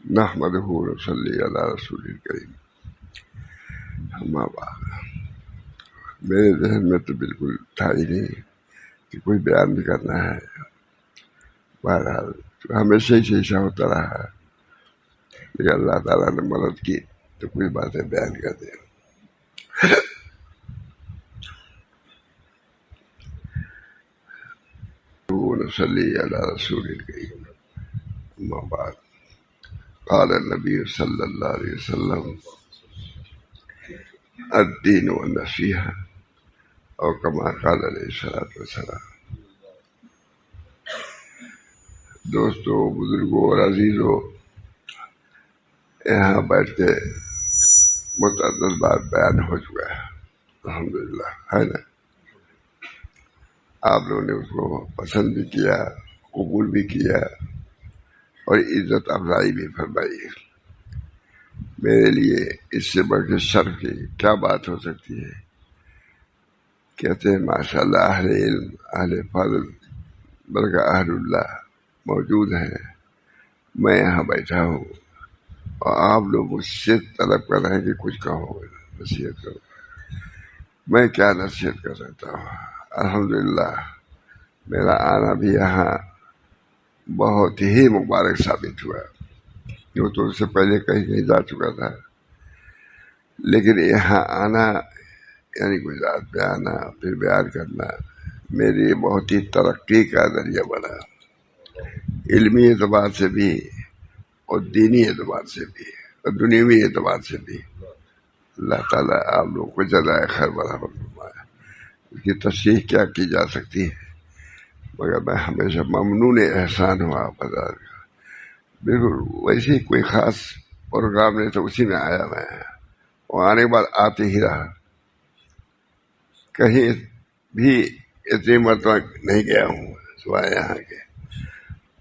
نحمدہ ونصلی علی رسول الکریم، اما بعد۔ میرے ذہن میں تو بالکل تھا ہی نہیں کہ کوئی بیان بھی کرنا ہے۔ بہرحال ہمیشہ ہی ایسا ہوتا رہا ہے، لیکن اللہ تعالیٰ نے مدد کی تو کچھ باتیں بیان کر دیں۔ ونصلی علی رسول الکریم، اما بعد۔ قال النبی صلی اللہ علیہ وسلم الدین والنصیحہ، اور کما قال علیہ الصلوۃ والسلام۔ دوستو، بزرگوں اور عزیزوں، یہاں بیٹھ کے متعدد بات بیان ہو چکا ہے، الحمدللہ، ہے نا؟ آپ لوگوں نے اس کو پسند بھی کیا، قبول بھی کیا، اور عزت افزائی بھی فرمائی۔ میرے لیے اس سے بڑھ کے شرف کی کیا بات ہو سکتی ہے؟ کہتے ہیں ماشاءاللہ اہل علم، اہل فضل، بلکہ اہل اللہ موجود ہیں، میں یہاں بیٹھا ہوں، اور آپ لوگ مجھ سے طلب کر رہے ہیں کہ کچھ کہو، نصیحت کرو۔ میں کیا نصیحت کر سکتا ہوں؟ الحمدللہ میرا آنا بھی یہاں بہت ہی مبارک ثابت ہوا، جو تو اس سے پہلے کہیں کہیں جا چکا تھا، لیکن یہاں آنا یعنی گجرات پہ آنا، پھر بیان کرنا، میرے لیے بہت ہی ترقی کا ذریعہ بنا، علمی اعتبار سے بھی، اور دینی اعتبار سے بھی، اور دنیوی اعتبار سے بھی۔ اللہ تعالیٰ آپ لوگوں کو جزائے خیر برابر فرمائے۔ اس کی تشریح کیا کی جا سکتی ہے، مگر میں ہمیشہ ممنون احسان ہوں آپ حضرات کا۔ بالکل ویسے ہی کوئی خاص پروگرام نہیں تو اسی میں آیا میں، اور آنے کے بعد آتے ہی رہا، کہیں بھی اتنی مرتبہ نہیں گیا ہوں سوائے یہاں کے،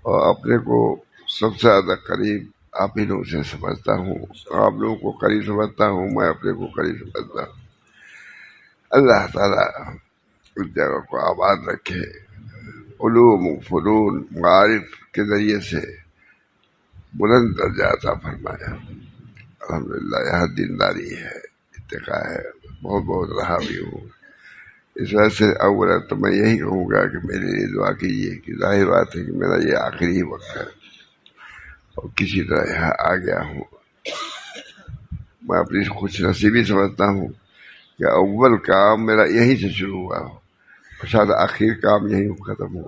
اور اپنے کو سب سے زیادہ قریب آپ ہی لوگوں سے سمجھتا ہوں، آپ لوگوں کو قریب سمجھتا ہوں، میں اپنے کو قریب سمجھتا ہوں۔ اللہ تعالیٰ اس جگہ کو آباد رکھے، علوم، فنون، معارف کے ذریعے سے بلند درجہ عطا فرمایا۔ الحمدللہ یہاں دینداری ہے، اتقاء ہے، بہت بہت رہا بھی ہوں۔ اس وجہ سے اولا تو میں یہی کہوں گا کہ میرے لیے دعا کیجیے، کہ ظاہر بات ہے کہ میرا یہ آخری ہی وقت ہے، اور کسی طرح یہاں آ گیا ہوں۔ میں اپنی خوش نصیبی سمجھتا ہوں کہ اول کام میرا یہیں سے شروع ہوا ہو، اور شاید آخر کام یہیں ختم ہو۔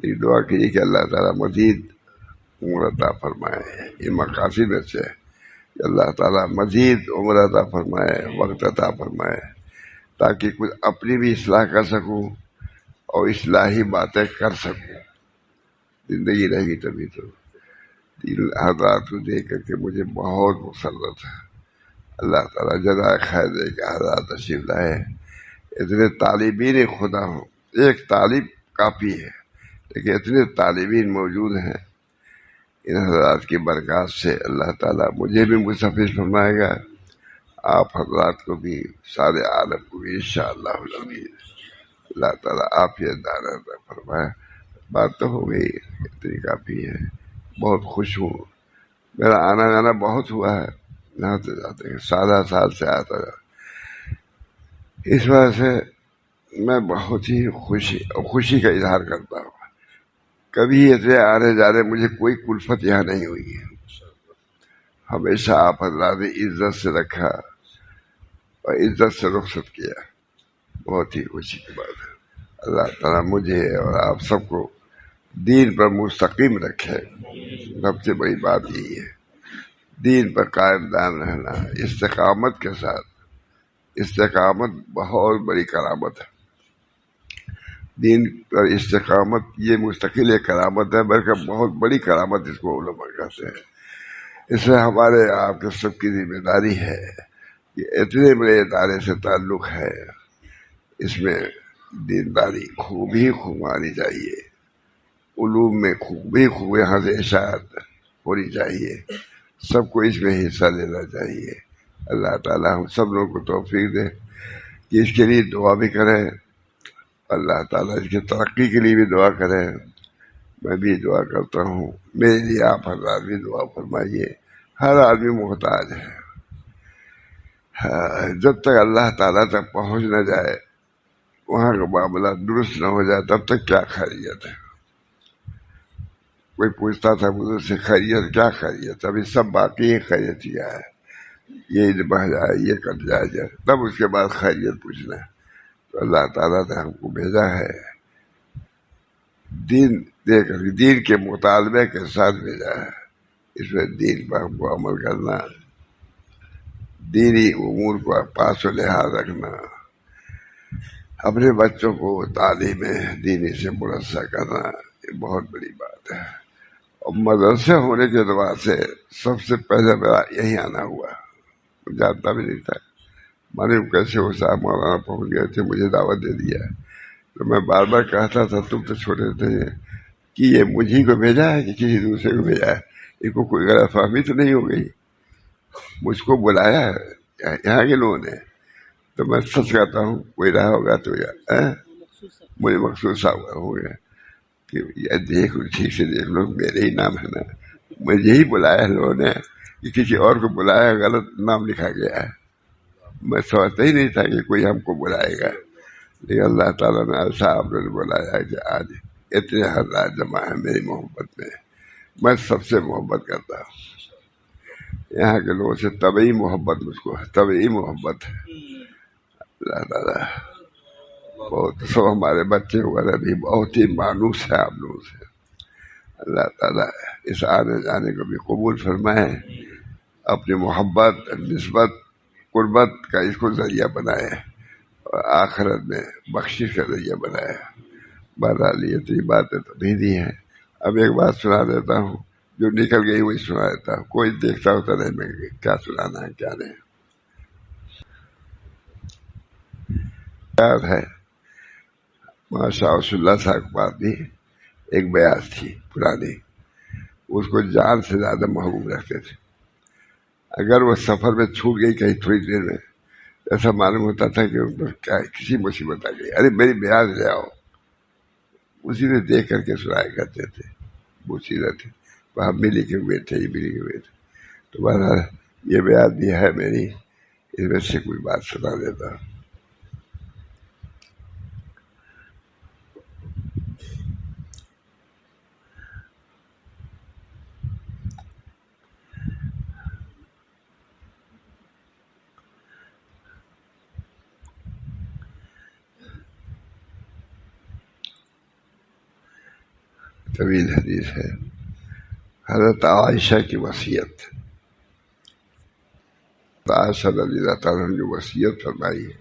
یہ دعا کیجیے کہ اللہ تعالیٰ مزید عمر عطا فرمائے، یہ مقاصد میں سے ہے کہ اللہ تعالیٰ مزید عمر عطا فرمائے، وقت عطا فرمائے، تاکہ کچھ اپنی بھی اصلاح کر سکوں اور اصلاحی باتیں کر سکوں۔ زندگی رہے گی تبھی تو۔ دل حضرات کو دیکھ کر کے مجھے بہت مسرت ہے۔ اللہ تعالیٰ جزائے خیر دے کہ حضرات تشریف لائے، اتنے طالبین خدا ہوں، ایک طالب کافی ہے، لیکن اتنے طالبین موجود ہیں، ان حضرات کی برکات سے اللہ تعالیٰ مجھے بھی مستفیض فرمائے گا، آپ حضرات کو بھی، سارے عالم کو بھی انشاءاللہ العزیز۔ اللہ تعالیٰ آپ یہ دارا فرمائے۔ بات تو ہو گئی، اتنی کافی ہے۔ بہت خوش ہوں، میرا آنا جانا بہت ہوا ہے، آتے جاتے ہیں، سالہ سال سے آتا جاتا، اس وجہ سے میں بہت ہی خوشی کا اظہار کرتا ہوں۔ کبھی ایسے آنے جانے مجھے کوئی کلفت یہاں نہیں ہوئی ہے، ہمیشہ آپ حضرات نے عزت سے رکھا اور عزت سے رخصت کیا، بہت ہی خوشی کی بات ہے۔ اللہ تعالیٰ مجھے اور آپ سب کو دین پر مستقیم رکھے، سب سے بڑی بات یہی ہے، دین پر قائم دائم رہنا استقامت کے ساتھ۔ استقامت بہت بڑی کرامت ہے، دین پر استقامت یہ مستقل ایک کرامت ہے، بلکہ بہت بڑی کرامت اس کو علماء کہتے ہیں۔ اس میں ہمارے آپ کے سب کی ذمہ داری ہے کہ اتنے بڑے ادارے سے تعلق ہے، اس میں دینداری خوب ہی خوب آنی چاہیے، علوم میں خوب ہی خوب یہاں سے اشاعت ہونی چاہیے، سب کو اس میں حصہ لینا چاہیے۔ اللہ تعالیٰ ہم سب لوگوں کو توفیق دے کہ اس کے لیے دعا بھی کریں، اللہ تعالیٰ اس کی ترقی کے لیے بھی دعا کریں۔ میں بھی دعا کرتا ہوں، میرے لیے آپ حضرات بھی دعا فرمائیے۔ ہر آدمی محتاج ہے، جب تک اللہ تعالیٰ تک پہنچ نہ جائے، وہاں کا معاملہ درست نہ ہو جائے، تب تک کیا خیریت ہے؟ کوئی پوچھتا تھا مجھ سے خیریت کیا خیریت؟ ابھی سب باقی ہے، خیریت کیا ہے؟ یہ بہ جائے، یہ کٹ جائے، تب اس کے بعد خیریت پوچھنا ہے۔ تو اللہ تعالیٰ نے ہم کو بھیجا ہے دین دے کر، دین کے مطالبے کے ساتھ بھیجا ہے۔ اس میں دین پر ہم کو عمل کرنا، دینی امور کو پاس و لحاظ رکھنا، اپنے بچوں کو تعلیم دینی سے مرصع کرنا، یہ بہت بڑی بات ہے۔ اور مدرسے ہونے کے اعتبار سے سب سے پہلے میرا یہی آنا ہوا، جانتا بھی نہیں تھا، معلوم کیسے وہ صاحب مولانا پہنچ گئے تھے، مجھے دعوت دے دیا۔ تو میں بار بار کہتا تھا تم تو چھوٹے تھے کہ یہ مجھے کو بھیجا ہے کہ کسی دوسرے کو بھیجا ہے، ان کو کوئی غلط فہمی تو نہیں ہو گئی؟ مجھ کو بلایا ہے یہاں کے لوگوں نے، تو میں سچ کہتا ہوں کوئی رہا ہوگا تو مجھے مخصوص ہو گیا کہ یہ دیکھ لو، ٹھیک سے دیکھ لو، میرے ہی نام ہے نا، مجھے ہی بلایا ہے لوگوں نے کہ کسی اور کو بلایا، غلط نام لکھا گیا ہے۔ میں سمجھتا ہی نہیں تھا کہ کوئی ہم کو بلائے گا، لیکن اللہ تعالیٰ نے ایسا آپ نے بلایا کہ آج اتنے حضرات جمع ہیں میری محبت میں۔ میں سب سے محبت کرتا ہوں، یہاں کے لوگوں سے طبعی محبت، مجھ کو طبعی محبت ہے۔ اللہ تعالیٰ بہت سب ہمارے بچے وغیرہ بھی بہت ہی مانوس ہے آپ لوگوں سے۔ اللہ تعالیٰ اس آنے جانے کو بھی قبول فرمائے، اپنی محبت، نسبت، قربت کا اس کو ذریعہ بنائے، اور آخرت میں بخشش کا ذریعہ بنائے۔ بہرحال یہ تو باتیں تو نہیں ہیں۔ اب ایک بات سنا دیتا ہوں، جو نکل گئی وہی سنا دیتا ہوں، کوئی دیکھتا ہوتا نہیں میں کیا سنانا ہے کیا نہیں۔ یاد ہے ماشاء اللہ صاحب کے پاس بھی ایک بیاض تھی پرانی، اس کو جان سے زیادہ محبوب رکھتے تھے۔ اگر وہ سفر میں چھوٹ گئی کہیں تھوڑی دیر میں، ایسا معلوم ہوتا تھا کہ ان پر کیا کسی مصیبت آ گئی، ارے میری بیاض لے آؤ، اسی نے دیکھ کر کے سنایا کرتے تھے، وہ چیزیں تھے وہاں بھی لکھے ہوئے تھے، یہ بھی لکھے ہوئے تھے۔ تو بہرحال یہ بیاض بھی ہے میری، اس میں سے کوئی بات سنا دیتا ہوں۔ طویل حدیث ہے۔ حضرت عائشہ کی وصیت، عائشہ رضی اللہ تعالیٰ نے جو وصیت فرمائی ہے،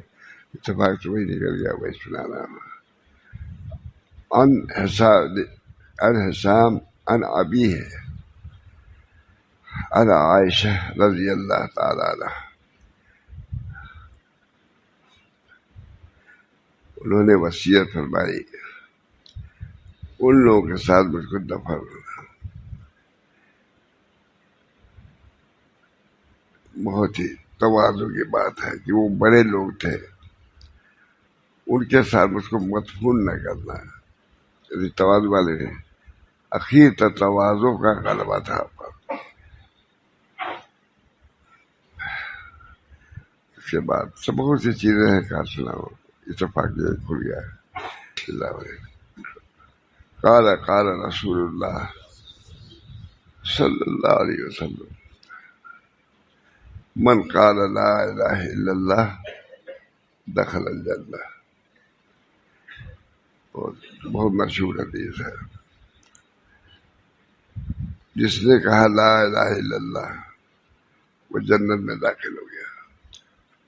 اتفاق سے وہی نکل گیا، وہی سنانا۔ عن حسام عن ابی ہے عن عائشہ رضی اللہ تعالیٰ عنہ، انہوں نے وصیت فرمائی ان لوگوں کے ساتھ مجھ کو دفن ہونا۔ بہت ہی تواضع کی بات ہے کہ وہ بڑے لوگ تھے، ان کے ساتھ مجھ کو مدفون نہ کرنا، یعنی تواضع والے نے اخیر تک تواضع کا غلبہ تھا پر۔ اس کے بعد سب بہت سی چیزیں ہیں، کہاں سناؤں، اتفاق یہ کھل گیا ہے۔ قال رسول اللہ صلی اللہ علیہ وسلم من قال لا الہ الا اللہ دخل الجنہ، بہت مشہور حدیث ہے۔ جس نے کہا لا الہ الا اللہ وہ جنت میں داخل ہو گیا۔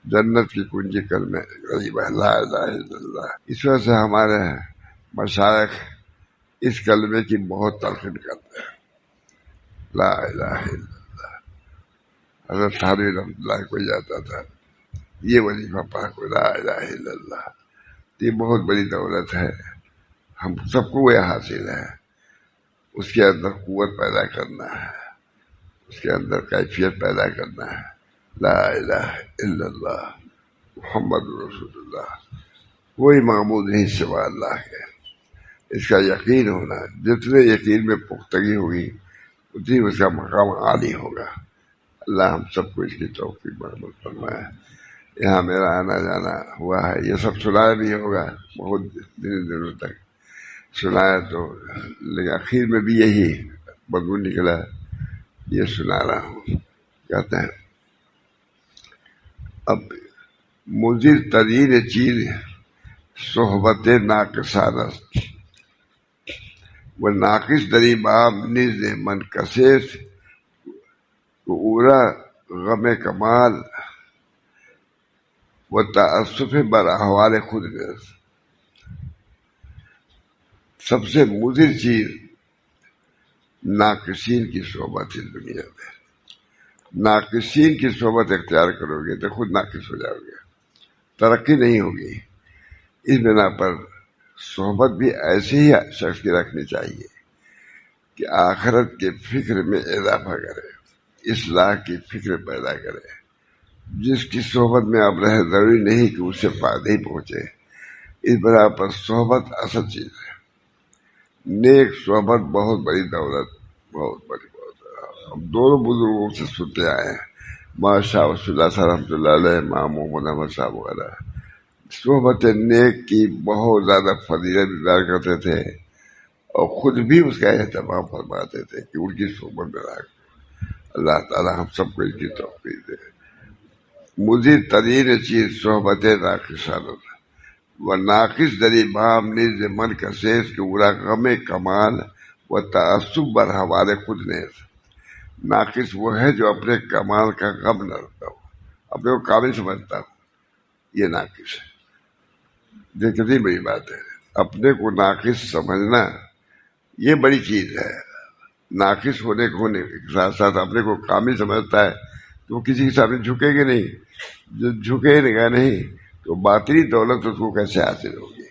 جنت کی کنجی کلمہ غریب ہے، لا الہ الا اللہ۔ اس وجہ سے ہمارے مشائخ اس کلمے کی بہت تلقین کرتے ہیں، لا الہ الا اللہ۔ حضرت تھانوی رحمۃ اللہ کو جاتا تھا، یہ وظیفہ پاک لا الہ الا اللہ، یہ بہت بڑی دولت ہے، ہم سب کو یہ حاصل ہے۔ اس کے اندر قوت پیدا کرنا ہے، اس کے اندر کیفیت پیدا کرنا ہے، لا الہ الا اللہ محمد رسول اللہ، کوئی معبود نہیں سوا اللہ کے۔ اس کا یقین ہونا، جتنے یقین میں پختگی ہوگی اتنی اس کا مقام عالی ہوگا۔ اللہ ہم سب کو اس کی توفیق مرحمت فرمائے۔ یہاں میرا آنا جانا ہوا ہے، یہ سب سنایا بھی ہوگا بہت دنوں تک سنایا، تو لیکن آخر میں بھی یہی بدبو نکلا، یہ سنا رہا ہوں۔ کہتے ہیں اب مضر ترین چیز صحبت ناقصانست و ناقص دری بام نز من کسیس کو اورا غم کمال و تعصف بر احوال خود نرس۔ سب سے مضر چیز ناقصین کی صحبت ہے دنیا میں۔ ناقصین کی صحبت اختیار کرو گے تو خود ناقص ہو جاؤ گے، ترقی نہیں ہوگی۔ اس بنا پر صحبت بھی ایسے ہی شخص کی رکھنی چاہیے کہ آخرت کے فکر میں اضافہ کرے، اصلاح کی فکر پیدا کرے۔ جس کی صحبت میں اب رہے ضروری نہیں کہ اسے فائدہ ہی پہنچے۔ اس بنا پر صحبت اصل چیز ہے۔ نیک صحبت بہت بڑی دولت، بہت بڑی دولت۔ ہم دونوں بزرگوں سے سنتے آئے ہیں، ماں شاہ رسول اللہ رحمۃ اللہ علیہ، ماں محمد احمد صاحب وغیرہ، صحبت نیک کی بہت زیادہ فضیلت بیان کرتے تھے اور خود بھی اس کا اہتمام فرماتے تھے کہ ان کی صحبت میں رہا۔ اللہ تعالی ہم سب کو اس کی توفیق دے۔ مضر ترین چیز صحبت ناقصانست و ناقص دری بام نز من کسیس کے برا غم کمال و تعصب بر حوالے خود نیز۔ ناقص وہ ہے جو اپنے کمال کا غم نہ رکھتا ہو، اپنے کو کامل سمجھتا ہو، یہ ناقص ہے۔ یہ کتنی بڑی بات ہے، اپنے کو ناقص سمجھنا یہ بڑی چیز ہے۔ ناقص ہونے کے ساتھ ساتھ اپنے کو کامل سمجھتا ہے تو وہ کسی کے سامنے جھکے گا نہیں۔ جو جھکے گا نہیں تو باطنی دولت اس کو کیسے حاصل ہوگی۔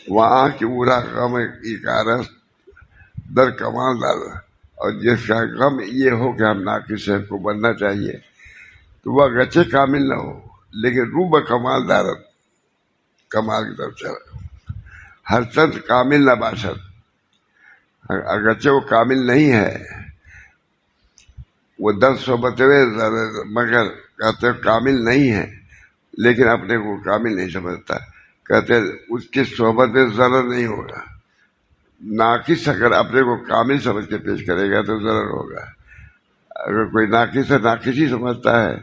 وہاں کی برا غم ایکارست در کمال دار، اور جس کا غم یہ ہو کہ ہم ناقص ہیں، کو بننا چاہیے، تو وہ اگرچہ کامل نہ ہو لیکن روب کمال دارت، کمال کی طرف چلا۔ ہر چند کامل نہ باشد، اگرچہ وہ کامل نہیں ہے، وہ 10 صحبت مگر کہتے کامل نہیں ہے لیکن اپنے کو کامل نہیں سمجھتا، کہتے اس کی صحبت میں ضرر نہیں ہوگا۔ ناقص اگر اپنے کو کامل سمجھ کے پیش کرے گا تو ضرر ہوگا۔ اگر کوئی ناقص ہے، ناقص ہی سمجھتا ہے،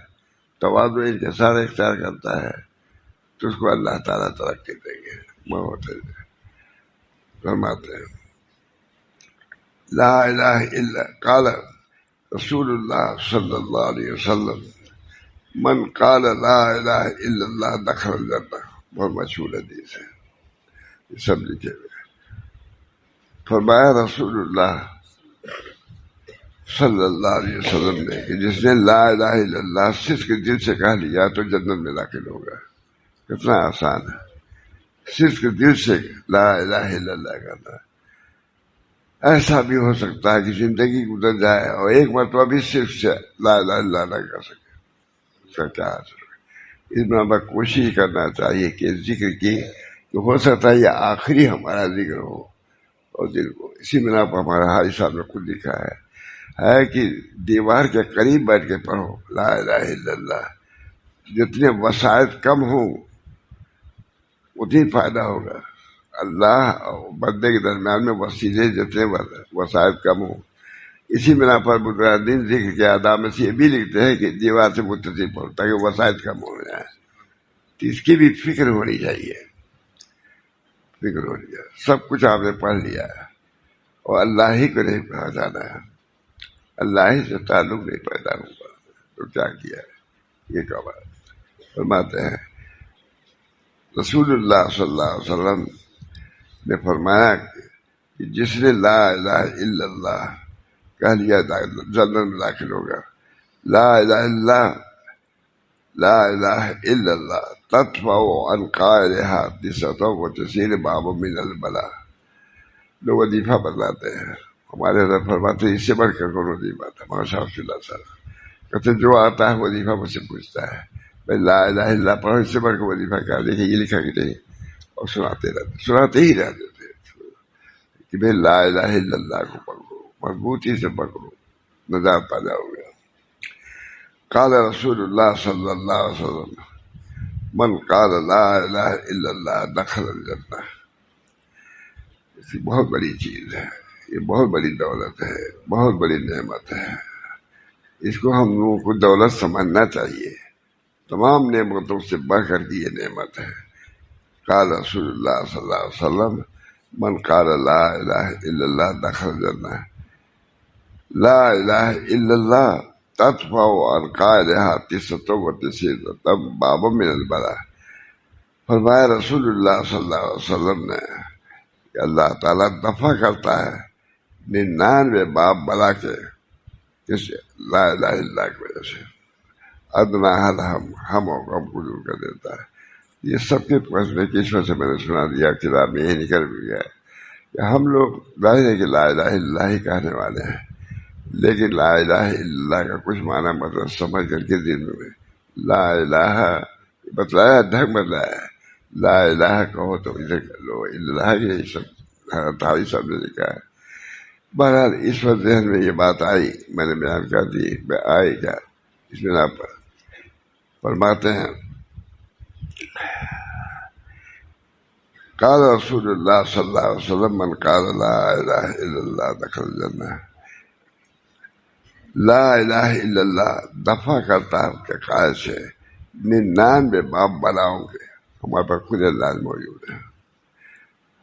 تواضع انکسار اختیار کرتا ہے، تو اس کو اللہ تعالیٰ ترقی دیں گے۔ بہت فرماتے ہیں لا الہ الا قال رسول اللہ صلی اللہ علیہ وسلم من قال لا الہ الا اللہ دخل الجنہ۔ بہت مشہور حدیث ہے، یہ سب لکھے ہوئے۔ فرمایا رسول اللہ صلی اللہ علیہ وسلم نے کہ جس نے لا الہ الا اللہ صرف کے دل سے کہہ لیا تو جنت میں داخل ہوگا۔ کتنا آسان ہے، صرف کے دل سے لا الہ الا اللہ کہنا۔ ایسا بھی ہو سکتا ہے کہ زندگی گزر جائے اور ایک مرتبہ بھی صرف سے لا الہ الا اللہ نہ کر سکے، اس کا کیا حاصل ہوگا۔ اس میں ہمیں کوشش کرنا چاہیے کہ ذکر کی کہ ہو سکتا ہے یہ آخری ہمارا ذکر ہو، اور دل کو اسی بنا پر ہمارا حاجی صاحب نے خود لکھا ہے کہ دیوار کے قریب بیٹھ کے پڑھو لا الہ الا اللہ۔ جتنے وسائط کم ہوں اتنی فائدہ ہوگا۔ اللہ اور بندے کے درمیان میں وسیلے جتنے وسائط کم ہوں، اسی بنا پر بزرگان ذکر کے آداب میں سے یہ بھی لکھتے ہیں کہ دیوار سے متصل پڑھو تاکہ وسائط کم ہو جائے۔ تو اس کی بھی فکر ہونی چاہیے، فکر ہونی چاہیے۔ سب کچھ آپ نے پڑھ لیا ہے اور اللہ ہی کو نہیں پہچانا ہے، اللہ ہی سے تعلق نہیں پیدا ہوا تو کیا کیا ہے، یہ کیا بات۔ فرماتے ہیں رسول اللہ صلی اللہ علیہ وسلم نے فرمایا کہ جس نے لا الہ الا اللہ کہہ لیا جنت میں داخل ہوگا۔ لا الہ الا اللہ، لا الہ الا اللہ تدفع عن قائلها 99 باب من البلاء۔ لوگ وظیفہ بتلاتے ہیں، ہمارے حضرت فرماتے ہیں اس سے بڑھ کر کوئی وظیفہ تھا، ماشاء اللہ صاحب کہتے جو آتا ہے وظیفہ مجھ سے پوچھتا ہے، بھائی لا الہ الا اللہ پڑھو، اس سے بڑھ کر وظیفہ کیا؟ دیکھیں یہ لکھا کہ نہیں، اور سناتے ہی رہتے تھے کہ بھائی لا الہ الا اللہ کو پکڑو، مضبوطی سے پکڑو، نجات پا جاؤ گے۔ قال رسول اللہ صلی اللہ علیہ وسلم من قال لا الہ الا اللہ دخل الجنہ۔ یہ بہت بڑی چیز ہے، یہ بہت بڑی دولت ہے، بہت بڑی نعمت ہے۔ اس کو ہم لوگوں کو دولت سمجھنا چاہیے، تمام نعمتوں سے بڑھ کر کی یہ نعمت ہے۔ قال رسول اللہ صلی اللہ علیہ وسلم من قال لا الہ الا اللہ دخل الجنہ۔ لا الہ الا اللہ تدفع عن قائلها 99 بابا من البلاء۔ فرمایا رسول اللہ صلی اللہ علیہ وسلم نے کہ اللہ تعالیٰ دفع کرتا ہے 99 باب بلا کے، کس لا الہ الا اللہ کی وجہ سے، ادنا حل ہم و غم کو دور کر دیتا ہے۔ یہ سب کے فیصلے کی وجہ سے میں نے سنا دیا، کتاب میں یہی نکل بھی گیا کہ ہم لوگ ظاہر ہے کہ لا الہ الا اللہ ہی کہنے والے ہیں، لیکن لا الہ الا اللہ کا کچھ معنی مطلب سمجھ کر کے دل میں لا الہ بتلایا، ڈھنگ بتلایا، لا الہ کہو تو ادھر کر لو، اللہ یہ سب تھائی سب نے لکھا ہے۔ بہرحال اس وقت ذہن میں یہ بات آئی، میں نے بیان کر دی، آئی کیا اس بنا پر فرماتے ہیں قال رسول اللہ صلی اللہ علیہ وسلم من قال لا الہ الا اللہ دخل الجنہ۔ لا الہ الا اللہ دفع کرتا ہے کے قائل سے 99 باب بلاؤں کے۔ ہمارے پاس خود اللہ موجود ہے۔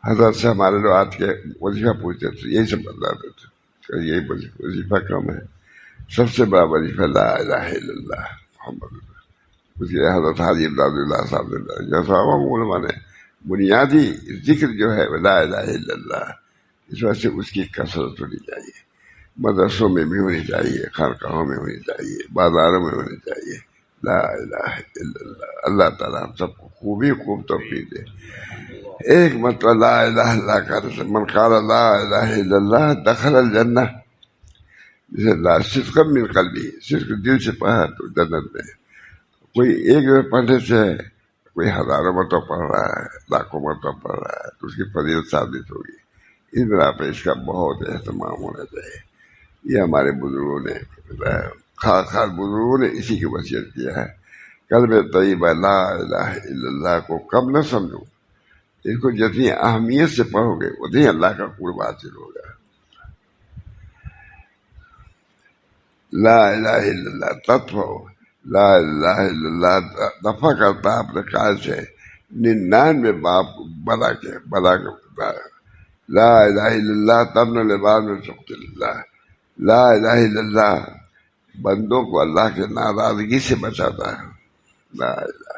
حضرت سے ہمارے لوگ آج کے وظیفہ پوچھتے تھے، یہی سب بتاتے تھے کہ یہی وظیفہ کم ہے، سب سے بڑا وظیفہ لا الہ الا اللہ محمد اللہ۔ اس کے حضرت حاجی امداد اللہ صاحب نے جیسا علماء نے بنیادی ذکر جو ہے لا الہ الا اللہ، اس وجہ سے اس کی کثرت ہونی چاہیے، مدرسوں میں بھی ہونی چاہیے، خانقاہوں میں ہونی چاہیے، بازاروں میں ہونی چاہیے لا الہ الا اللہ۔ اللہ تعالیٰ ہم سب کو خوبی خوب توفیق دے۔ ایک مطلب لا الہ الا اللہ کا من قال لا الہ الا اللہ دخل الجنہ، جسے لا صدق من قلبی، صرف دل سے پڑھا تو جنت میں۔ کوئی ایک پڑھنے سے کوئی ہزاروں مرتبہ پڑھ رہا ہے، لاکھوں مرتبہ پڑھ رہا ہے تو اس کی فضیلت ثابت ہوگی۔ اس بنا پہ اس کا بہت اہتمام ہونا چاہیے۔ یہ ہمارے بزرگوں نے، خاص بزرگوں نے اسی کی وصیت کیا ہے۔ کلمہ طیبہ لا الہ الا اللہ کو کم نہ سمجھو، اس کو جتنی اہمیت سے پڑھو گے اتنی اللہ کا قرب حاصل ہوگا۔ لا الہ الا اللہ تدفع، لا الہ الا اللہ دفع کرتا ہے اپنے قائل سے 99 باب بلا کے۔ لا الہ الا اللہ تمن لباس میں سخط اللہ۔ لا الہ الا اللہ بندوں کو اللہ کے ناراضگی سے بچاتا ہے۔ لا الہ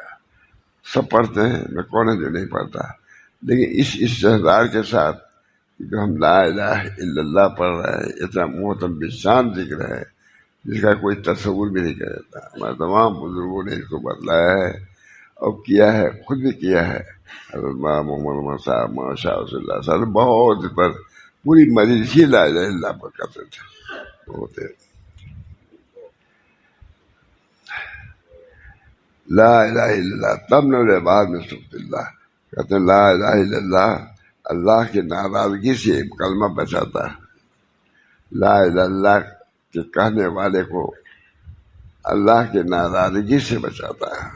سب پڑھتے ہیں، میں کون ہے جو نہیں پڑھتا، لیکن اس استحضار کے ساتھ جو ہم لا الہ الا اللہ پڑھ رہے ہیں، اتنا محترم بشان ذکر ہے جس کا کوئی تصور بھی نہیں کرتا۔ ہمارے تمام بزرگوں نے اس کو بتلایا ہے اور کیا ہے، خود بھی کیا ہے۔ حضرت محمد صاحب، شاہ رسول اللہ صاحب بہت پر پوری مجلس ہی لا الہ الا اللہ پر کرتے تھے۔ ہوتے لا الہ الا اللہ تمن العباد من سخط اللہ، کہتے ہیں لا الہ الا اللہ اللہ کی ناراضگی سے کلمہ بچاتا ہے۔ لا الہ الا اللہ کے کہنے والے کو اللہ کے ناراضگی سے بچاتا ہے۔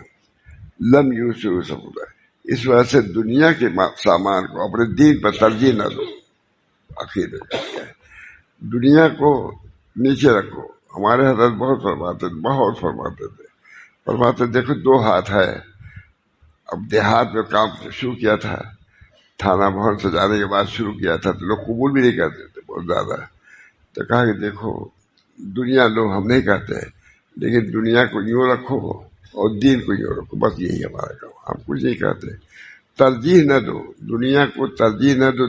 لم یوسر سمجھا، اس وجہ سے دنیا کے سامان کو اپنے دین پر ترجیح نہ دو۔ آخر دنیا کو نیچے رکھو۔ ہمارے حضرت بہت فرماتے دیکھو 2 ہاتھ ہے۔ اب دیہات میں کام شروع کیا تھا، تھانہ بھون سجانے کے بعد شروع کیا تھا تو لوگ قبول بھی نہیں کرتے تھے بہت زیادہ۔ تو کہا کہ دیکھو دنیا لوگ ہم نہیں کہتے، لیکن دنیا کو یوں رکھو اور دین کو یوں رکھو، بس یہی ہمارا کام، ہم کچھ نہیں کہتے۔ ترجیح نہ دو دنیا کو، ترجیح نہ دو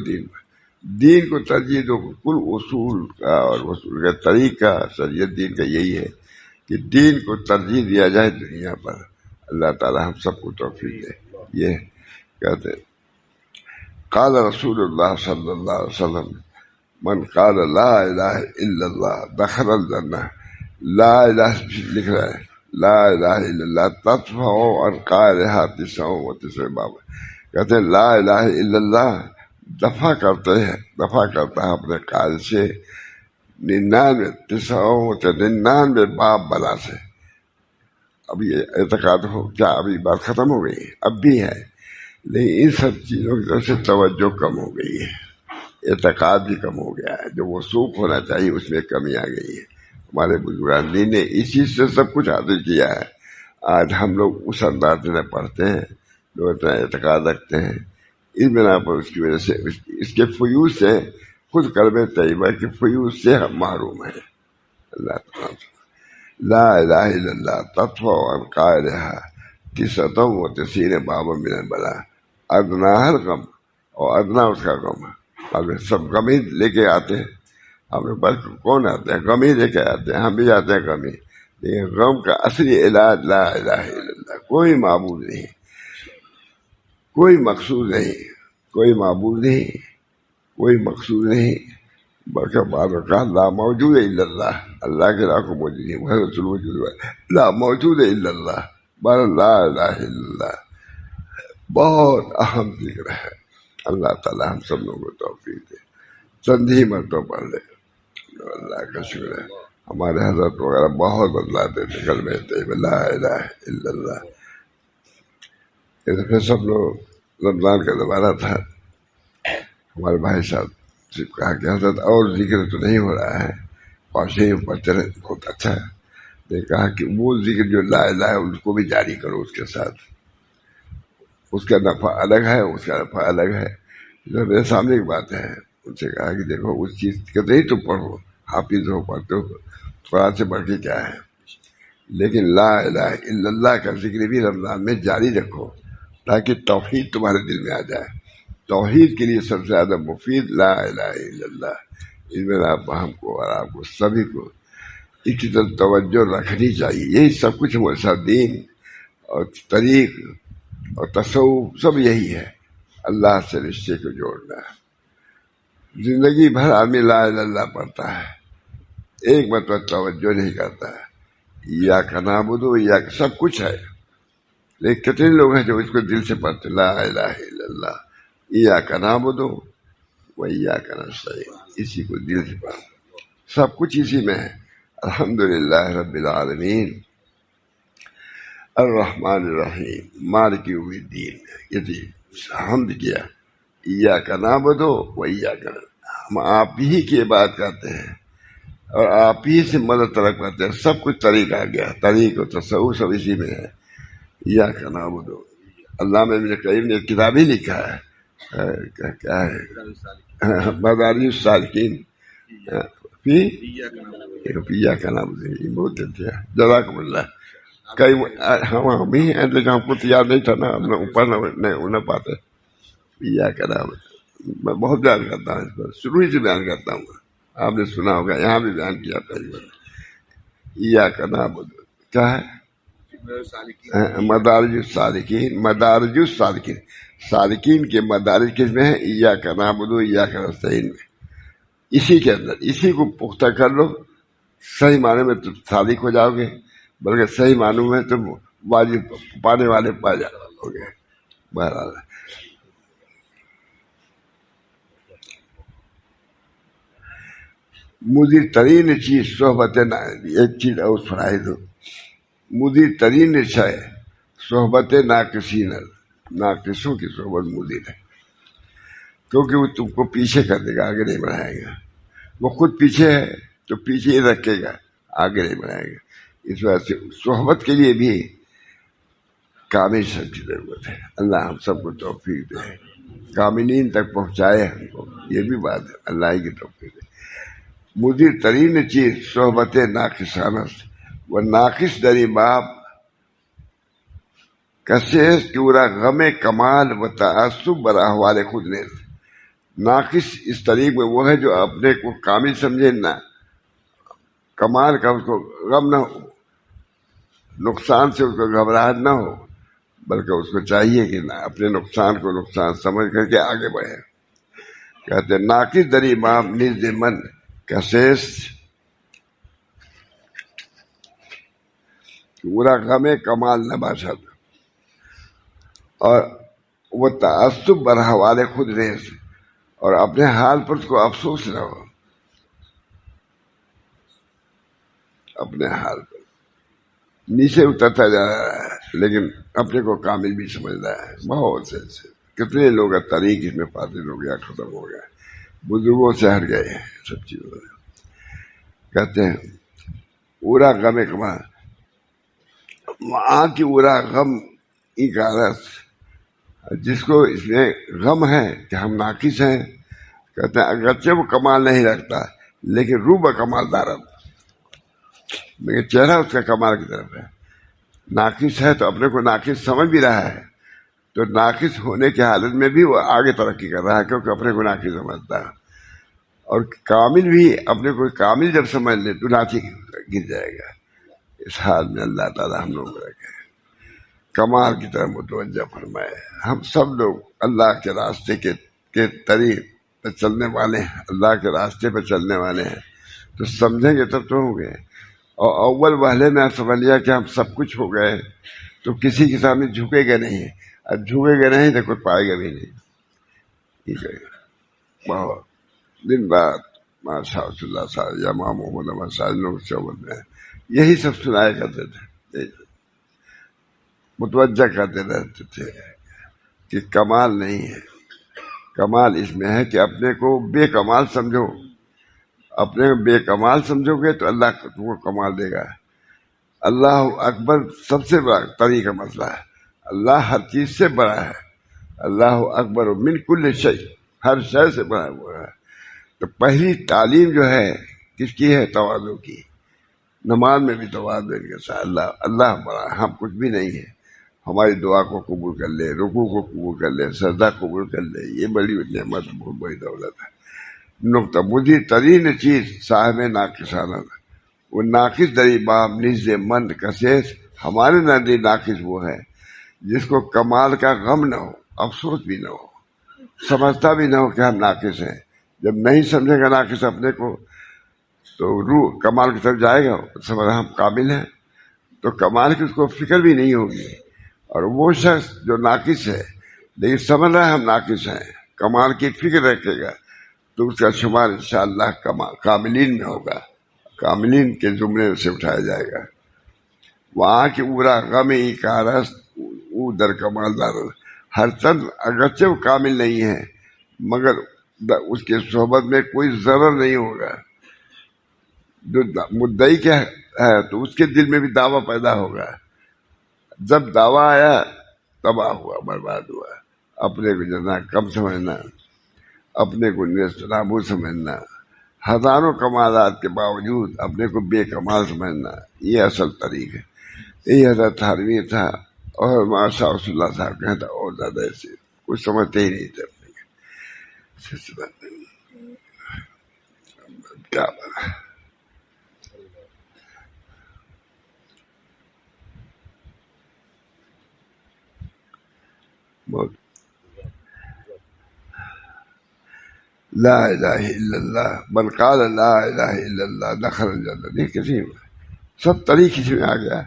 دین کو ترجیح دو۔ کل اصول کا اور اصول کا طریقہ شریعت دین کا یہی ہے کہ دین کو ترجیح دیا جائے دنیا پر۔ اللہ تعالی ہم سب کو توفیق دے۔ یہ کہتے ہیں قال رسول اللہ صلی اللہ علیہ وسلم من قال لا الہ الا اللہ دخل الجنہ۔ لا الہ لکھ رہا ہے، لا الہ الا اللہ تدفع عن قائلها 99 باب۔ کہتے ہیں لا الہ الا اللہ دفع کرتا ہے اپنے قائل سے 99 باب بلا سے. اب یہ اعتقاد ہو کیا ابھی بات ختم ہو گئی؟ اب بھی ہے، لیکن ان سب چیزوں کی طرف سے توجہ کم ہو گئی ہے، اعتقاد بھی کم ہو گیا ہے. جو وثوق ہونا چاہیے اس میں کمی آ گئی ہے. ہمارے بزرگان دین نے اس چیز سے سب کچھ حاصل کیا ہے. آج ہم لوگ اس انداز میں پڑھتے ہیں، لوگ اتنا اعتقاد رکھتے ہیں، اس بنا پر اس کی وجہ سے اس کے فیوز سے خود کلمہ طیبہ کے فیوز سے ہم محروم ہیں. اللہ تعالیٰ لا الہ الا اللہ تطفع عن قائلها 99 بابا من البلاء ادناها الغم، اور ادنا اس کا غم ہے. اب سب غم ہی لے کے آتے ہیں، ہمیں بس کون آتے ہیں؟ غم ہی لے کے آتے ہیں، ہم بھی جاتے ہیں غم ہی. لیکن غم کا اصلی علاج لا الہ الا اللہ. کوئی معبود نہیں، کوئی مقصود نہیں، کوئی معبود نہیں، کوئی مقصود نہیں، بلکہ بعد کا لا موجود الا اللہ. اللہ کے لا کو موجود نہیں، حضرت الوجود لا موجود الا اللہ. بار لا الہ الا اللہ بہت اہم ذکر ہے. اللہ تعالی ہم سب لوگوں کو توفیق دے. چند ہی مرتبہ پڑھ لے. اللہ کا شکر ہے، ہمارے حضرت وغیرہ بہت بدلاتے تھے کلمہ طیبہ لا الہ الا اللہ. پھر سب لوگ رمضان کا زمانہ تھا، ہمارے بھائی صاحب سے کہا کہ حضرت اور ذکر تو نہیں ہو رہا ہے، پانچیں پڑھتے رہے بہت اچھا ہے. نے کہا کہ وہ ذکر جو لا الہ ہے اس کو بھی جاری کرو اس کے ساتھ، اس کا نفع الگ ہے، اس کا نفع الگ ہے. جو میرے سامنے کی بات ہے، ان سے کہا کہ دیکھو اس چیز کا نہیں تم پڑھو، حافظ ہو پڑھتے ہو، قرآن سے بڑھ کے کیا ہے، لیکن لا الہ الا اللہ کا ذکر بھی رمضان میں جاری رکھو تاکہ توحید تمہارے دل میں آ جائے. توحید کے لیے سب سے زیادہ مفید لا الہ الا اللہ. اس میں آپ ہم کو اور آپ کو سبھی کو اس کی طرف توجہ رکھنی چاہیے. یہی سب کچھ ہمارے ساتھ دین اور طریق اور تصوف سب یہی ہے، اللہ سے رشتے کو جوڑنا ہے. زندگی بھر آدمی لا الہ الا اللہ پڑھتا ہے، ایک مرتبہ توجہ نہیں کرتا ہے. ایاک نعبد و ایاک سب کچھ ہے، لیکن کتنے لوگ ہیں جو اس کو دل سے پڑھتے لا الہ الا اللہ ایاک نعبد و ایاک نستعین، اسی کو دل سے پڑھتے، سب کچھ اسی میں ہے. الحمدللہ رب العالمین الرحمن الرحیم مالک یوم الدین. یہ تھی حمد کیا، ایاک نعبد و ایاک نستعین. ہم آپ ہی کی عبادت کرتے ہیں اور آپ ہی سے مدد طلب کرتے ہیں. سب کچھ طریق آ گیا، طریق و تصوف سب اسی میں ہے. ایاک نعبد. علامہ ابن قیم نے کتاب ہی لکھا ہے، کیا ہے، مدارج السالکین فی ایاک نعبد. بہت اچھا، جزاکم اللہ. کئی ہم ہی ہیں لیکن ہم کو تو یاد نہیں تھا نا، ہم نے اوپر نہ پاتے. ایاک نعبد میں بہت بیان کرتا ہوں، اس پر شروع ہی سے بیان کرتا ہوں. آپ نے سنا ہوگا، یہاں بھی بیان کیا پہلی بار. ایاک نعبد کیا ہے؟ مدارج السالکین. مدارج السالکین، سالکین کے مدارج کس میں ہے؟ ایاک نعبد و ایاک نستعین میں. اسی کے اندر اسی کو پختہ کر لو، صحیح معنی میں تم سالک ہو جاؤ گے، بلکہ صحیح معنوں میں تم واجب پانے والے پا جاؤ گے. بہرحال مضر ترین چیز صحبت ایک چیز اور سنائی دو. مضر ترین ہے صحبت ناقصین، ناقصوں کی صحبت مضر ہے، کیونکہ وہ تم کو پیچھے کر دے گا، آگے نہیں بڑھائے گا. وہ خود پیچھے ہے تو پیچھے ہی رکھے گا، آگے نہیں بڑھائے گا. اس وجہ سے صحبت کے لیے بھی کامل سب کی ضرورت ہے. اللہ ہم سب کو توفیق دے، کاملین تک پہنچائے ہم کو. یہ بھی بات ہے، اللہ ہی کی توفیق دے. مضر ترین چیز صحبت ناقصانہ، وہ ناقص دری باپ کسے کیورا غم کمال و تعصب برا حوالے خود نے. ناقص اس طریق میں وہ ہے جو اپنے کو کامل سمجھے نہ، کمال کا اس کو غم نہ ہو، نقصان سے اس کو گھبراہٹ نہ ہو، بلکہ اس کو چاہیے کہ نہ اپنے نقصان کو نقصان سمجھ کر کے آگے بڑھے. کہتے ناقص دری باپ نزد من کسیس پورا غم کمال نہ باشد. اور وہ تعصب برحوالے خود ریز، اور اپنے حال پر اس کو افسوس نہ ہو، اپنے حال پر نیچے اترتا جا رہا ہے لیکن اپنے کو کامل بھی سمجھ رہا ہے۔ بہت سے ایسے کتنے لوگ طریق اس میں فاضل ہو گیا، ختم ہو گیا، بزرگوں سے ہٹ گئے ہیں سب چیزوں سے۔ کہتے ہیں اورا غم کما، وہاں کی اورا غم کی غارت، جس کو اس میں غم ہے کہ ہم ناقص ہیں، کہتے ہیں اگرچہ وہ کمال نہیں رکھتا لیکن روح بکمال دارت، لیکن چہرہ اس کا کمال کی طرف ہے۔ ناقص ہے تو اپنے کو ناقص سمجھ بھی رہا ہے، تو ناقص ہونے کی حالت میں بھی وہ آگے ترقی کر رہا ہے کیونکہ اپنے کو ناقص سمجھتا ہے، اور کامل بھی اپنے کو کامل جب سمجھ لے تو ناچی گر جائے گا۔ اس حال میں اللہ تعالیٰ ہم لوگ کو رکھے، کمال کی طرف متوجہ فرمائے۔ ہم سب لوگ اللہ کے راستے کے طریق پہ چلنے والے ہیں، اللہ کے راستے پہ چلنے والے ہیں، تو سمجھیں گے تب تو ہوں گے۔ اور اول وہلے میں سمجھ لیا کہ ہم سب کچھ ہو گئے تو کسی کے سامنے جھکے گا نہیں، اب جھکے گا نہیں تو کوئی پائے گا بھی نہیں، ٹھیک ہے۔ بہت دن بعد ماشاء اللہ صاحب یا امام محمد احمد صاحب لوگ چوبت میں یہی سب سنایا کرتے تھے، متوجہ کرتے رہتے تھے کہ کمال نہیں ہے، کمال اس میں ہے کہ اپنے کو بے کمال سمجھو، اپنے کو بے کمال سمجھو گے تو اللہ تم کو کمال دے گا۔ اللہ اکبر سب سے بڑا طریقہ مسئلہ ہے، اللہ ہر چیز سے بڑا ہے، اللہ اکبر من کل شیء، ہر شے سے بڑا ہوا ہے۔ تو پہلی تعلیم جو ہے کس کی ہے؟ تواضع کی۔ نماز میں بھی تواضع کے ساتھ اللہ بڑا، ہم کچھ بھی نہیں ہے، ہماری دعا کو قبول کر لے، رکوع کو قبول کر لے، سجدہ قبول کر لے، یہ بڑی نعمت، بہت بڑی دولت ہے۔ نقطہ مجھے ترین چیز صاحب ناقصانہ، وہ ناقص دری بام نزد مند کسیس، ہمارے نزدیک ناقص وہ ہے جس کو کمال کا غم نہ ہو، افسوس بھی نہ ہو، سمجھتا بھی نہ ہو کہ ہم ناقص ہیں۔ جب نہیں سمجھے گا ناقص اپنے کو تو روح کمال کی طرف جائے گا، سمجھ ہم کامل ہیں، تو کمال کی اس کو فکر بھی نہیں ہوگی۔ اور وہ شخص جو ناقص ہے لیکن سمجھ رہا ہے ہم ناقص ہیں، کمال کی فکر رکھے گا تو اس کا شمار انشاءاللہ کاملین میں ہوگا، کاملین کے زمرے سے اٹھایا جائے گا۔ وہاں کی اورا غم کارست او در کمال دار، ہر چند اگرچہ وہ کامل نہیں ہے مگر اس کے صحبت میں کوئی ضرر نہیں ہوگا۔ جو مدعی کیا ہے تو اس کے دل میں بھی دعویٰ پیدا ہوگا، جب دعویٰ آیا تباہ ہوا، برباد ہوا۔ اپنے کو جتنا کم سمجھنا، اپنے کو نیست نابود سمجھنا، ہزاروں کمالات کے باوجود اپنے کو بے کمال سمجھنا، یہ اصل طریق ہے۔ یہی حضرت تھانوی تھا اور ماشاء اللہ صاحب کہتا تھا، اور زیادہ ایسے کچھ سمجھتے ہی نہیں تھے اپنے سلسلہ کیا بنا۔ بہت لا الہ الا اللہ من قال لا الہ الا اللہ دخل الجنہ، یہ کسی میں سب طریق اس میں آ گیا،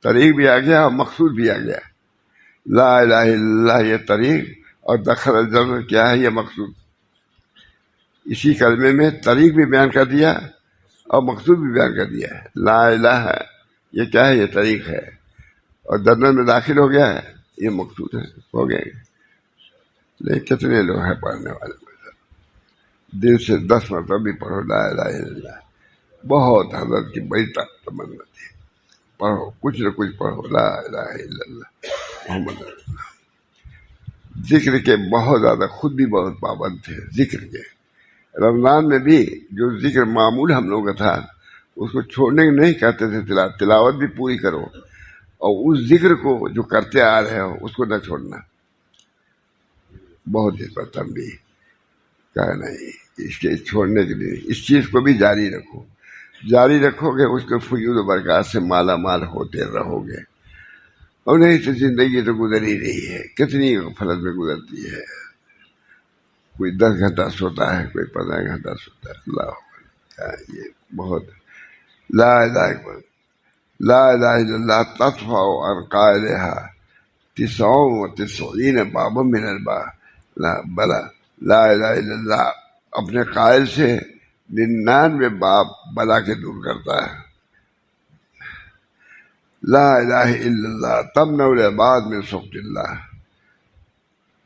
طریق بھی آ گیا اور مقصود بھی آ گیا۔ لا الہ الا اللہ یہ طریق اور دخل الجنہ کیا ہے؟ یہ مقصود۔ اسی کلمے میں طریق بھی بیان کر دیا اور مقصود بھی بیان کر دیا ہے۔ لا الہ یہ کیا ہے؟ یہ طریق ہے، اور جنت میں داخل ہو گیا ہے، یہ مقصود ہے، ہو گئے۔ لیکن کتنے لوگ ہیں پڑھنے والے؟ دل سے 10 مرتبہ بھی پڑھو لا الہ الا اللہ، بہت حضرت کی بڑی تمنا تھی، پڑھو کچھ نہ کچھ پڑھو لا الہ الا اللہ محمد رسول اللہ۔ ذکر کے بہت زیادہ، خود بھی بہت پابند تھے ذکر کے۔ رمضان میں بھی جو ذکر معمول ہم لوگوں کا تھا اس کو چھوڑنے نہیں کہتے تھے، تلاوت بھی پوری کرو، اور اس ذکر کو جو کرتے آ رہے ہو اس کو نہ چھوڑنا۔ بہت اس پر تنبیہ کہا نہیں، اس کے چھوڑنے کے لیے اس چیز کو بھی جاری رکھو، جاری رکھو گے اس کے فیوض و برکات سے مالا مال ہوتے رہو گے۔ اور نہیں تو زندگی تو گزر ہی رہی ہے، کتنی غفلت میں گزرتی ہے، کوئی 10 گھنٹہ سوتا ہے، کوئی 15 گھنٹہ سوتا ہے۔ اللہ اکبر، یہ بہت لا الہ الا اللہ، لا الہ الا اللہ تطفع عن قائلها 99 بابا من الباب بلا لا الہ الا اللہ اپنے قائل سے 99 باب بلا کے دور کرتا ہے. لا الہ الا اللہ تمنع العباد من سخط اللہ،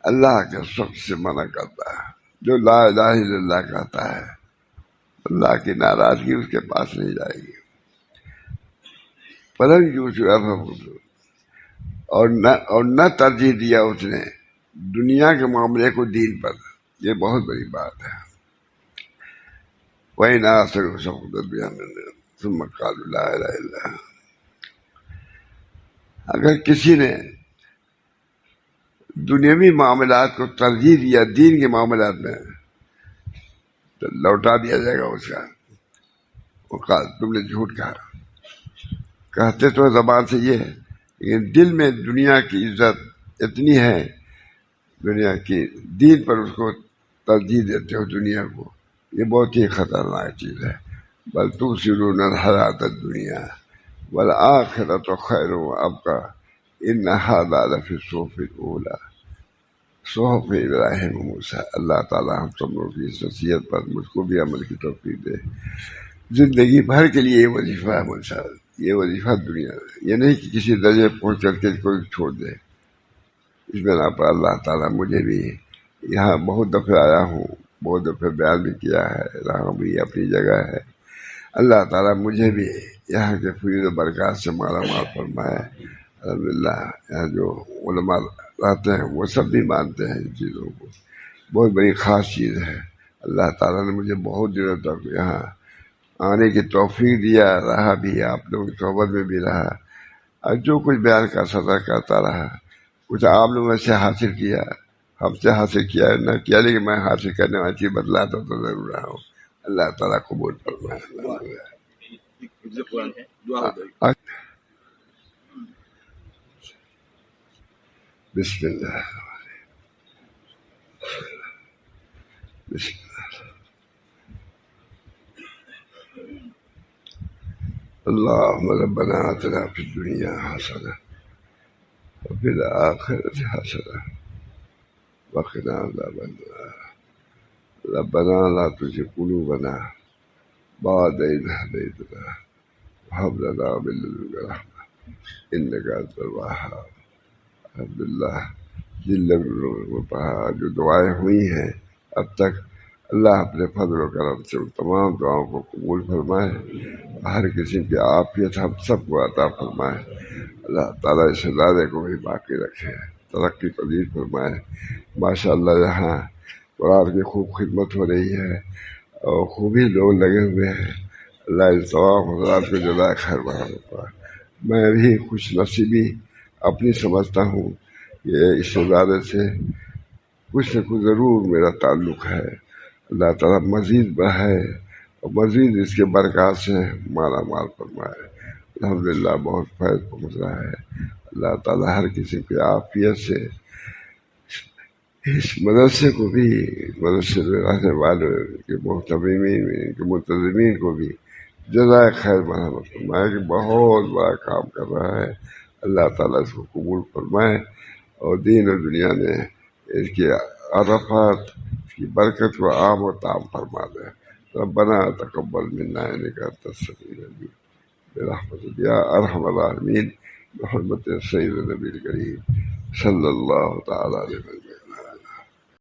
اللہ کے سخط سے منع کرتا ہے. جو لا الہ الا اللہ کہتا ہے اللہ کی ناراضگی اس کے پاس نہیں جائے گی. پلنگ اور نہ ترجیح دیا اس نے دنیا کے معاملے کو دین پر. یہ بہت بڑی بات ہے. وہی نہ ثم قالوا لا الہ الا اللہ. اگر کسی نے دنیاوی معاملات کو ترجیح دیا دین کے معاملات میں تو لوٹا دیا جائے گا اس کا. وہ قال تم نے جھوٹ کہا. کہتے تو زبان سے یہ ہے لیکن دل میں دنیا کی عزت اتنی ہے، دنیا کی دین پر اس کو ترجیح دیتے ہو دنیا کو. یہ بہت ہی خطرناک چیز ہے. بل تؤثرون الحیاۃ الدنیا والآخرۃ خیر وابقیٰ ان ھذا لفی الصحف الاولیٰ صحف ابراہیم و موسیٰ. اللہ تعالیٰ ہم سب لوگوں کی اس نصیحت پر مجھ کو بھی عمل کی توفیق دے. زندگی بھر کے لیے یہ وظیفہ ہے موسیٰ، یہ وظیفہ دنیا ہے. یہ نہیں کہ کسی درجے پہنچ کر کے کوئی چھوڑ دے. اس بنا پر اللہ تعالیٰ مجھے بھی یہاں بہت دفعہ آیا ہوں، بہت دفعہ بیان بھی کیا ہے، رہا بھی اپنی جگہ ہے. اللہ تعالیٰ مجھے بھی یہاں کے فیض و برکات سے مالا مال فرمائے. الحمدللہ یہاں جو علماء رہتے ہیں وہ سب بھی مانتے ہیں ان چیزوں کو. بہت بڑی خاص چیز ہے. اللہ تعالیٰ نے مجھے بہت دنوں تک یہاں آنے کی توفیق دیا، رہا بھی، آپ لوگوں کی صحبت میں بھی رہا، اور جو کچھ بیان کا سزا کرتا رہا. کچھ آپ لوگوں سے حاصل کیا، ہم سے حاصل کیا نہ کیا، لیکن میں حاصل کرنے والی چیز بتلاتا تو ضرور رہا ہوں. اللہ تعالیٰ قبول فرمائے. بسم اللہ بسم اللہ. اللہم ربنا آتنا فی الدنیا حسنہ وفی الآخرۃ حسنہ وقنا عذاب النار. ربنا لا تزغ قلوبنا بعد إذ هديتنا وهب لنا من لدنك رحمة إنك أنت الوهاب. الحمدللہ جن لوگوں پر جو دعائیں ہوئی ہیں اب تک، اللہ اپنے فضل و کرم سے ان تمام دعاؤں کو قبول فرمائے. ہر قسم کی عافیت ہم سب کو عطا فرمائے. اللہ تعالیٰ اس ادارے کو بھی باقی رکھے، ترقی پذیر فرمائے. ماشاء اللہ یہاں قرآن کی خوب خدمت ہو رہی ہے اور خوبی لوگ لگے ہوئے ہیں. اللہ اس تمام حضرات کو جزائے خیر بہانے پائے. میں بھی خوش نصیبی اپنی سمجھتا ہوں کہ اس ادارے سے کچھ نہ کچھ ضرور میرا تعلق ہے. اللہ تعالیٰ مزید بڑھائے اور مزید اس کے برکات سے مالا مال فرمائے. الحمدللہ بہت فیض پہنچ رہا ہے. اللہ تعالیٰ ہر کسی کی عافیت سے اس مدرسے کو بھی، مدرسے میں رہنے والے کے محتمین کے منتظمین کو بھی جزائے خیر مرحمت فرمائے کہ بہت بڑا کام کر رہا ہے. اللہ تعالیٰ اس کو قبول فرمائے اور دین و دنیا میں اس کی عرفات، اس کی برکت کو عام و تام فرما دے. ربنا تقبل منا انک انت السمیع العلیم برحمتک یا ارحم الراحمین. محمد سید النبی الکریم صلی اللہ تعالی علیہ وسلم.